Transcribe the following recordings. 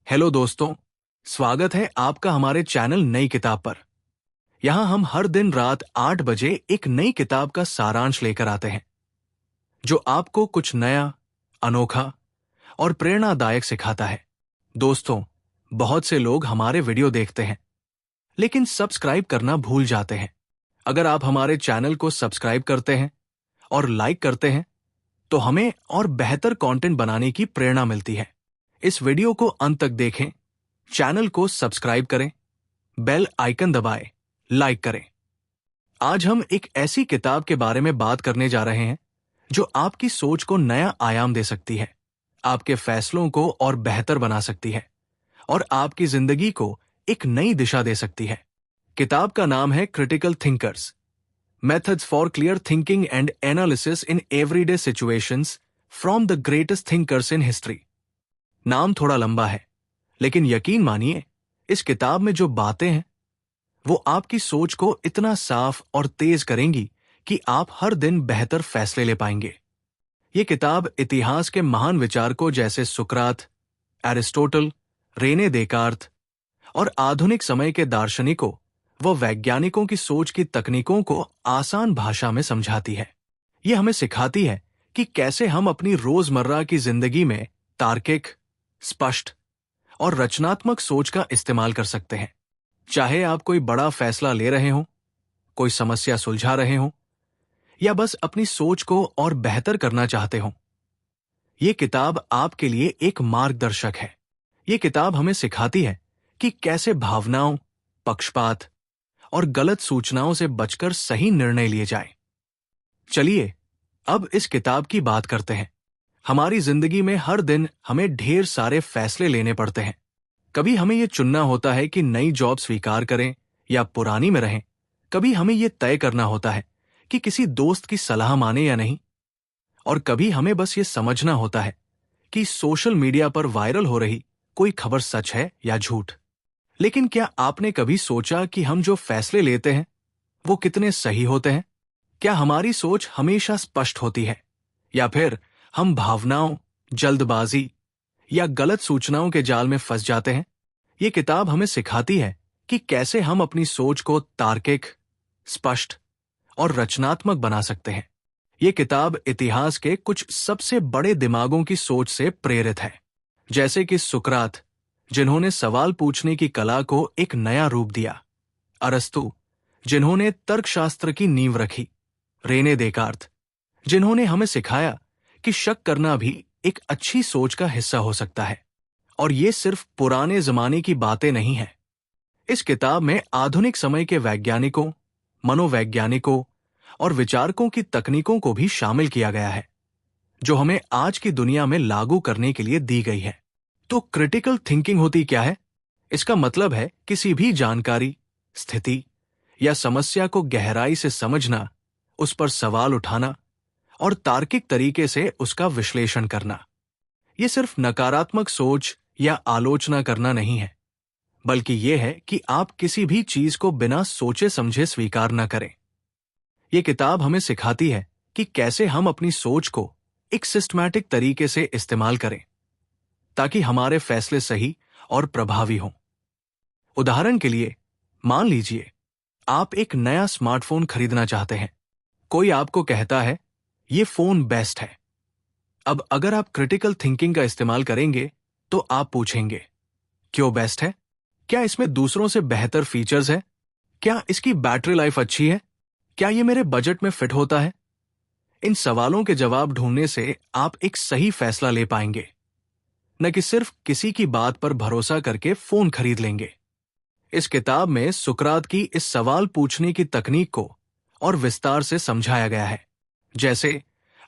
Hello दोस्तों, स्वागत है आपका हमारे चैनल नई किताब पर। यहाँ हम हर दिन रात 8 बजे एक नई किताब का सारांश लेकर आते हैं जो आपको कुछ नया, अनोखा और प्रेरणादायक सिखाता है। दोस्तों, बहुत से लोग हमारे वीडियो देखते हैं लेकिन सब्सक्राइब करना भूल जाते हैं। अगर आप हमारे चैनल को सब्सक्राइब करते हैं और लाइक करते हैं तो हमें और बेहतर कंटेंट बनाने की प्रेरणा मिलती है। इस वीडियो को अंत तक देखें, चैनल को सब्सक्राइब करें, बेल आइकन दबाएं, लाइक करें। आज हम एक ऐसी किताब के बारे में बात करने जा रहे हैं जो आपकी सोच को नया आयाम दे सकती है, आपके फैसलों को और बेहतर बना सकती है और आपकी जिंदगी को एक नई दिशा दे सकती है। किताब का नाम है critical thinkers, methods for clear thinking and analysis in everyday situations from the greatest thinkers in history. नाम थोड़ा लंबा है, लेकिन यकीन मानिए इस किताब में जो बातें हैं वो आपकी सोच को इतना साफ और तेज करेंगी कि आप हर दिन बेहतर फैसले ले पाएंगे। ये किताब इतिहास के महान विचारकों जैसे सुकरात, एरिस्टोटल, रेने देकार्त और आधुनिक समय के दार्शनिकों व वैज्ञानिकों की सोच की तकनीकों को आसान भाषा में समझाती है। ये हमें सिखाती है कि कैसे हम अपनी रोजमर्रा की जिंदगी में तार्किक, स्पष्ट और रचनात्मक सोच का इस्तेमाल कर सकते हैं। चाहे आप कोई बड़ा फैसला ले रहे हो, कोई समस्या सुलझा रहे हो या बस अपनी सोच को और बेहतर करना चाहते हो, ये किताब आपके लिए एक मार्गदर्शक है। ये किताब हमें सिखाती है कि कैसे भावनाओं, पक्षपात और गलत सूचनाओं से बचकर सही निर्णय लिए जाए। चलिए अब इस किताब की बात करते हैं। हमारी जिंदगी में हर दिन हमें ढेर सारे फैसले लेने पड़ते हैं। कभी हमें यह चुनना होता है कि नई जॉब स्वीकार करें या पुरानी में रहें। कभी हमें यह तय करना होता है कि किसी दोस्त की सलाह माने या नहीं। और कभी हमें बस ये समझना होता है कि सोशल मीडिया पर वायरल हो रही कोई खबर सच है या झूठ। लेकिन क्या आपने कभी सोचा कि हम जो फैसले लेते हैं वो कितने सही होते हैं? क्या हमारी सोच हमेशा स्पष्ट होती है या फिर हम भावनाओं, जल्दबाजी या गलत सूचनाओं के जाल में फंस जाते हैं? ये किताब हमें सिखाती है कि कैसे हम अपनी सोच को तार्किक, स्पष्ट और रचनात्मक बना सकते हैं। ये किताब इतिहास के कुछ सबसे बड़े दिमागों की सोच से प्रेरित है, जैसे कि सुकरात, जिन्होंने सवाल पूछने की कला को एक नया रूप दिया, अरस्तु, जिन्होंने तर्कशास्त्र की नींव रखी, रेने देकार्त, जिन्होंने हमें सिखाया कि शक करना भी एक अच्छी सोच का हिस्सा हो सकता है। और ये सिर्फ पुराने जमाने की बातें नहीं हैं। इस किताब में आधुनिक समय के वैज्ञानिकों, मनोवैज्ञानिकों और विचारकों की तकनीकों को भी शामिल किया गया है, जो हमें आज की दुनिया में लागू करने के लिए दी गई है। तो क्रिटिकल थिंकिंग होती क्या है? इसका मतलब है किसी भी जानकारी, स्थिति या समस्या को गहराई से समझना, उस पर सवाल उठाना और तार्किक तरीके से उसका विश्लेषण करना। यह सिर्फ नकारात्मक सोच या आलोचना करना नहीं है, बल्कि यह है कि आप किसी भी चीज को बिना सोचे समझे स्वीकार न करें। यह किताब हमें सिखाती है कि कैसे हम अपनी सोच को एक सिस्टमैटिक तरीके से इस्तेमाल करें ताकि हमारे फैसले सही और प्रभावी हों। उदाहरण के लिए, मान लीजिए आप एक नया स्मार्टफोन खरीदना चाहते हैं। कोई आपको कहता है ये फोन बेस्ट है। अब अगर आप क्रिटिकल थिंकिंग का इस्तेमाल करेंगे तो आप पूछेंगे, क्यों बेस्ट है? क्या इसमें दूसरों से बेहतर फीचर्स है? क्या इसकी बैटरी लाइफ अच्छी है? क्या ये मेरे बजट में फिट होता है? इन सवालों के जवाब ढूंढने से आप एक सही फैसला ले पाएंगे, न कि सिर्फ किसी की बात पर भरोसा करके फोन खरीद लेंगे। इस किताब में सुकरात की इस सवाल पूछने की तकनीक को और विस्तार से समझाया गया है। जैसे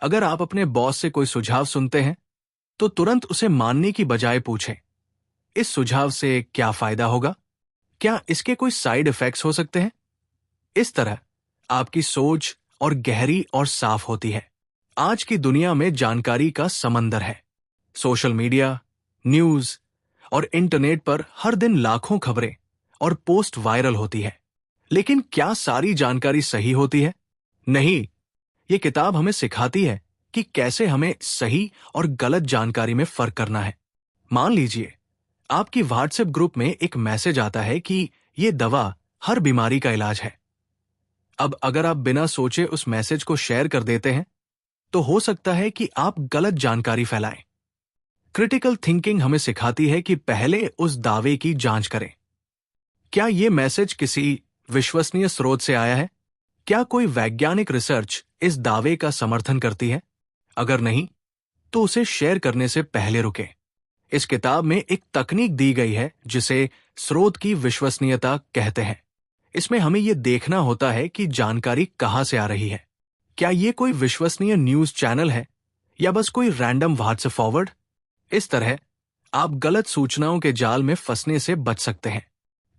अगर आप अपने बॉस से कोई सुझाव सुनते हैं तो तुरंत उसे मानने की बजाय पूछें, इस सुझाव से क्या फायदा होगा? क्या इसके कोई साइड इफेक्ट्स हो सकते हैं? इस तरह आपकी सोच और गहरी और साफ होती है। आज की दुनिया में जानकारी का समंदर है। सोशल मीडिया, न्यूज और इंटरनेट पर हर दिन लाखों खबरें और पोस्ट वायरल होती है। लेकिन क्या सारी जानकारी सही होती है? नहीं। ये किताब हमें सिखाती है कि कैसे हमें सही और गलत जानकारी में फर्क करना है। मान लीजिए आपकी व्हाट्सएप ग्रुप में एक मैसेज आता है कि ये दवा हर बीमारी का इलाज है। अब अगर आप बिना सोचे उस मैसेज को शेयर कर देते हैं तो हो सकता है कि आप गलत जानकारी फैलाएं। क्रिटिकल थिंकिंग हमें सिखाती है कि पहले उस दावे की जांच करें। क्या यह मैसेज किसी विश्वसनीय स्रोत से आया है? क्या कोई वैज्ञानिक रिसर्च इस दावे का समर्थन करती है? अगर नहीं, तो उसे शेयर करने से पहले रुकें। इस किताब में एक तकनीक दी गई है जिसे स्रोत की विश्वसनीयता कहते हैं। इसमें हमें यह देखना होता है कि जानकारी कहां से आ रही है। क्या यह कोई विश्वसनीय न्यूज चैनल है या बस कोई रैंडम व्हाट्सएप फॉरवर्ड? इस तरह आप गलत सूचनाओं के जाल में फंसने से बच सकते हैं।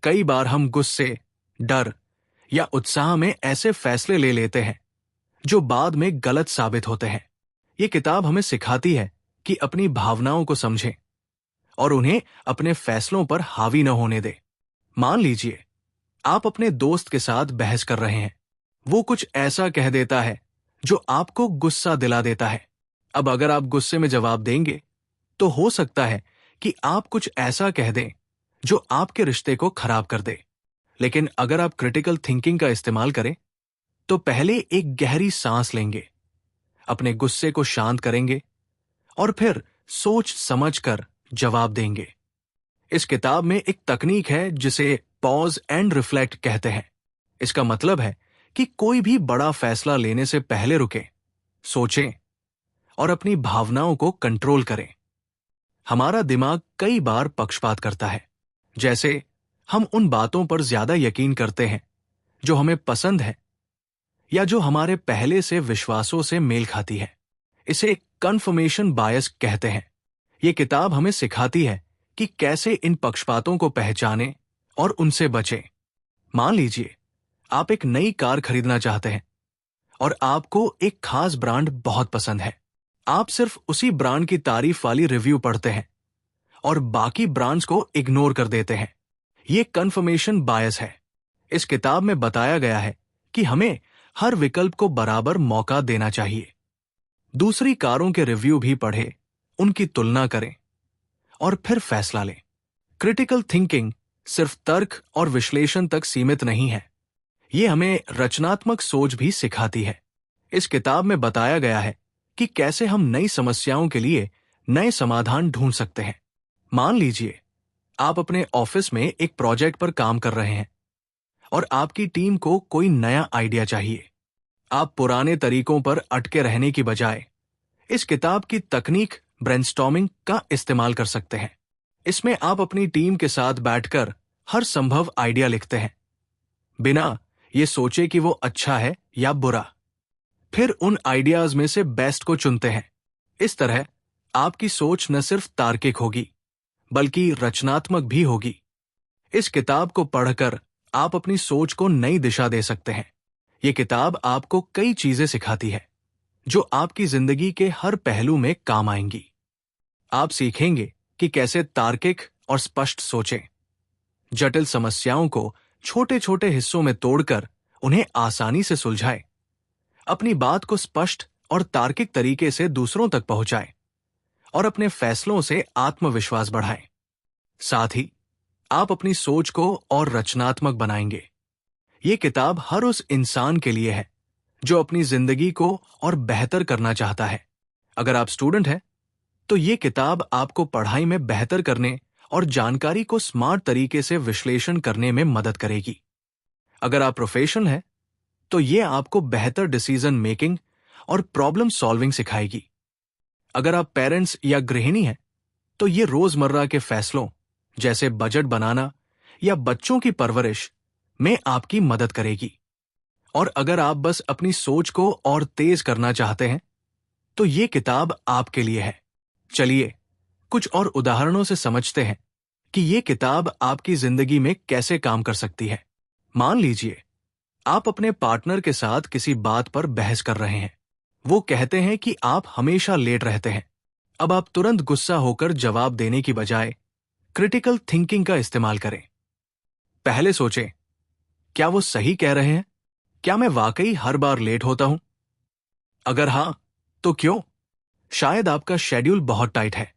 कई बार हम गुस्से, डर या उत्साह में ऐसे फैसले ले लेते हैं जो बाद में गलत साबित होते हैं। ये किताब हमें सिखाती है कि अपनी भावनाओं को समझें और उन्हें अपने फैसलों पर हावी न होने दें। मान लीजिए आप अपने दोस्त के साथ बहस कर रहे हैं। वो कुछ ऐसा कह देता है जो आपको गुस्सा दिला देता है। अब अगर आप गुस्से में जवाब देंगे तो हो सकता है कि आप कुछ ऐसा कह दें जो आपके रिश्ते को खराब कर दे। लेकिन अगर आप क्रिटिकल थिंकिंग का इस्तेमाल करें तो पहले एक गहरी सांस लेंगे, अपने गुस्से को शांत करेंगे और फिर सोच समझकर जवाब देंगे। इस किताब में एक तकनीक है जिसे पॉज एंड रिफ्लेक्ट कहते हैं। इसका मतलब है कि कोई भी बड़ा फैसला लेने से पहले रुकें, सोचें और अपनी भावनाओं को कंट्रोल करें। हमारा दिमाग कई बार पक्षपात करता है, जैसे हम उन बातों पर ज्यादा यकीन करते हैं जो हमें पसंद है या जो हमारे पहले से विश्वासों से मेल खाती है। इसे कन्फर्मेशन बायस कहते हैं। ये किताब हमें सिखाती है कि कैसे इन पक्षपातों को पहचानें और उनसे बचें। मान लीजिए आप एक नई कार खरीदना चाहते हैं और आपको एक खास ब्रांड बहुत पसंद है। आप सिर्फ उसी ब्रांड की तारीफ वाली रिव्यू पढ़ते हैं और बाकी ब्रांड्स को इग्नोर कर देते हैं। ये कन्फर्मेशन बायस है। इस किताब में बताया गया है कि हमें हर विकल्प को बराबर मौका देना चाहिए। दूसरी कारों के रिव्यू भी पढ़ें, उनकी तुलना करें और फिर फैसला लें। क्रिटिकल थिंकिंग सिर्फ तर्क और विश्लेषण तक सीमित नहीं है, ये हमें रचनात्मक सोच भी सिखाती है। इस किताब में बताया गया है कि कैसे हम नई समस्याओं के लिए नए समाधान ढूंढ सकते हैं। मान लीजिए आप अपने ऑफिस में एक प्रोजेक्ट पर काम कर रहे हैं और आपकी टीम को कोई नया आइडिया चाहिए। आप पुराने तरीकों पर अटके रहने की बजाय इस किताब की तकनीक ब्रेनस्टॉर्मिंग का इस्तेमाल कर सकते हैं। इसमें आप अपनी टीम के साथ बैठकर हर संभव आइडिया लिखते हैं, बिना ये सोचे कि वो अच्छा है या बुरा। फिर उन आइडियाज में से बेस्ट को चुनते हैं। इस तरह आपकी सोच न सिर्फ तार्किक होगी बल्कि रचनात्मक भी होगी। इस किताब को पढ़कर आप अपनी सोच को नई दिशा दे सकते हैं। ये किताब आपको कई चीजें सिखाती है जो आपकी जिंदगी के हर पहलू में काम आएंगी। आप सीखेंगे कि कैसे तार्किक और स्पष्ट सोचें, जटिल समस्याओं को छोटे छोटे हिस्सों में तोड़कर उन्हें आसानी से सुलझाएं, अपनी बात को स्पष्ट और तार्किक तरीके से दूसरों तक पहुंचाएं और अपने फैसलों से आत्मविश्वास बढ़ाएं। साथ ही आप अपनी सोच को और रचनात्मक बनाएंगे। ये किताब हर उस इंसान के लिए है जो अपनी जिंदगी को और बेहतर करना चाहता है। अगर आप स्टूडेंट हैं तो ये किताब आपको पढ़ाई में बेहतर करने और जानकारी को स्मार्ट तरीके से विश्लेषण करने में मदद करेगी। अगर आप प्रोफेशनल हैं तो ये आपको बेहतर डिसीजन मेकिंग और प्रॉब्लम सॉल्विंग सिखाएगी। अगर आप पेरेंट्स या गृहिणी हैं तो ये रोजमर्रा के फैसलों जैसे बजट बनाना या बच्चों की परवरिश में आपकी मदद करेगी। और अगर आप बस अपनी सोच को और तेज करना चाहते हैं तो ये किताब आपके लिए है। चलिए कुछ और उदाहरणों से समझते हैं कि ये किताब आपकी जिंदगी में कैसे काम कर सकती है। मान लीजिए आप अपने पार्टनर के साथ किसी बात पर बहस कर रहे हैं। वो कहते हैं कि आप हमेशा लेट रहते हैं। अब आप तुरंत गुस्सा होकर जवाब देने की बजाय क्रिटिकल थिंकिंग का इस्तेमाल करें। पहले सोचें, क्या वो सही कह रहे हैं? क्या मैं वाकई हर बार लेट होता हूं? अगर हां, तो क्यों? शायद आपका शेड्यूल बहुत टाइट है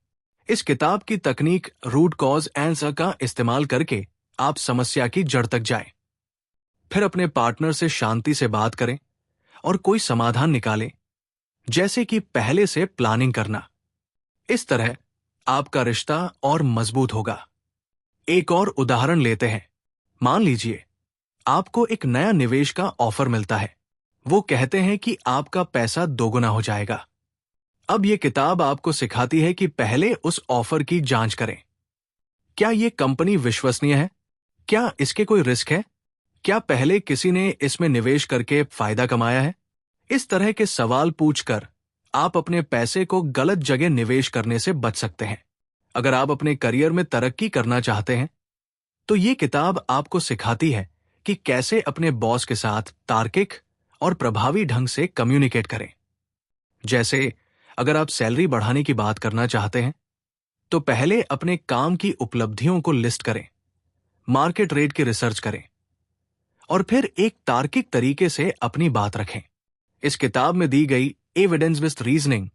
इस किताब की तकनीक रूट कॉज आंसर का इस्तेमाल करके आप समस्या की जड़ तक जाएं। फिर अपने पार्टनर से शांति से बात करें और कोई समाधान निकालें, जैसे कि पहले से प्लानिंग करना। इस तरह आपका रिश्ता और मजबूत होगा। एक और उदाहरण लेते हैं। मान लीजिए आपको एक नया निवेश का ऑफर मिलता है। वो कहते हैं कि आपका पैसा दोगुना हो जाएगा। अब ये किताब आपको सिखाती है कि पहले उस ऑफर की जांच करें। क्या ये कंपनी विश्वसनीय है? क्या इसके कोई रिस्क है? क्या पहले किसी ने इसमें निवेश करके फायदा कमाया है? इस तरह के सवाल पूछकर आप अपने पैसे को गलत जगह निवेश करने से बच सकते हैं। अगर आप अपने करियर में तरक्की करना चाहते हैं, तो ये किताब आपको सिखाती है कि कैसे अपने बॉस के साथ तार्किक और प्रभावी ढंग से कम्युनिकेट करें। जैसे अगर आप सैलरी बढ़ाने की बात करना चाहते हैं, तो पहले अपने काम की उपलब्धियों को लिस्ट करें, मार्केट रेट की रिसर्च करें और फिर एक तार्किक तरीके से अपनी बात रखें। इस किताब में दी गई एविडेंस बेस्ड रीजनिंग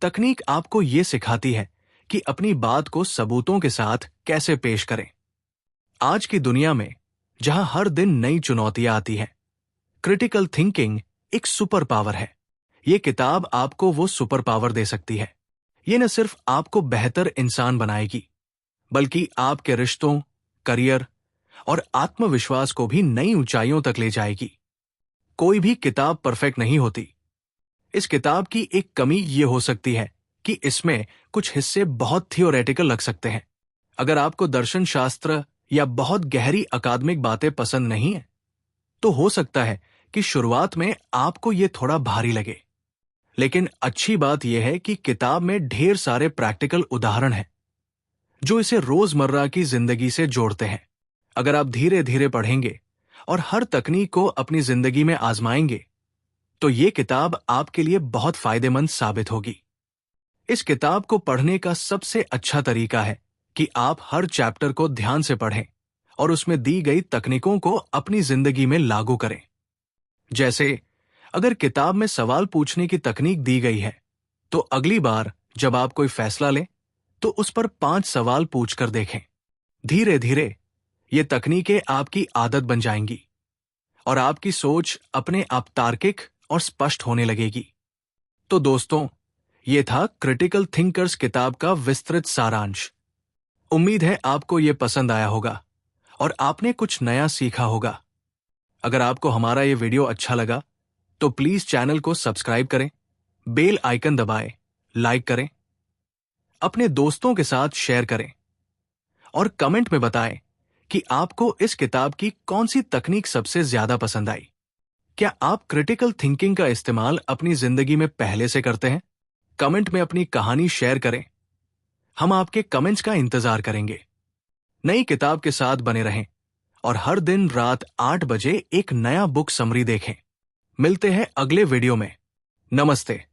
तकनीक आपको यह सिखाती है कि अपनी बात को सबूतों के साथ कैसे पेश करें। आज की दुनिया में जहां हर दिन नई चुनौतियां आती हैं, क्रिटिकल थिंकिंग एक सुपर पावर है। यह किताब आपको वो सुपर पावर दे सकती है। ये न सिर्फ आपको बेहतर इंसान बनाएगी, बल्कि आपके रिश्तों, करियर और आत्मविश्वास को भी नई ऊंचाइयों तक ले जाएगी। कोई भी किताब परफेक्ट नहीं होती। इस किताब की एक कमी ये हो सकती है कि इसमें कुछ हिस्से बहुत थियोरेटिकल लग सकते हैं। अगर आपको दर्शन शास्त्र या बहुत गहरी अकादमिक बातें पसंद नहीं है, तो हो सकता है कि शुरुआत में आपको ये थोड़ा भारी लगे। लेकिन अच्छी बात यह है कि किताब में ढेर सारे प्रैक्टिकल उदाहरण हैं जो इसे रोजमर्रा की जिंदगी से जोड़ते हैं। अगर आप धीरे धीरे पढ़ेंगे और हर तकनीक को अपनी जिंदगी में आजमाएंगे, तो ये किताब आपके लिए बहुत फायदेमंद साबित होगी। इस किताब को पढ़ने का सबसे अच्छा तरीका है कि आप हर चैप्टर को ध्यान से पढ़ें और उसमें दी गई तकनीकों को अपनी जिंदगी में लागू करें। जैसे अगर किताब में सवाल पूछने की तकनीक दी गई है, तो अगली बार जब आप कोई फैसला लें, तो उस पर 5 सवाल पूछकर देखें। धीरे धीरे ये तकनीकें आपकी आदत बन जाएंगी और आपकी सोच अपने आप तार्किक और स्पष्ट होने लगेगी। तो दोस्तों, ये था क्रिटिकल थिंकर्स किताब का विस्तृत सारांश। उम्मीद है आपको ये पसंद आया होगा और आपने कुछ नया सीखा होगा। अगर आपको हमारा ये वीडियो अच्छा लगा, तो प्लीज चैनल को सब्सक्राइब करें, बेल आइकन दबाएं, लाइक करें, अपने दोस्तों के साथ शेयर करें और कमेंट में बताएं कि आपको इस किताब की कौन सी तकनीक सबसे ज्यादा पसंद आई। क्या आप क्रिटिकल थिंकिंग का इस्तेमाल अपनी जिंदगी में पहले से करते हैं? कमेंट में अपनी कहानी शेयर करें। हम आपके कमेंट्स का इंतजार करेंगे। नई किताब के साथ बने रहें और हर दिन रात 8 बजे एक नया बुक समरी देखें। मिलते हैं अगले वीडियो में। नमस्ते।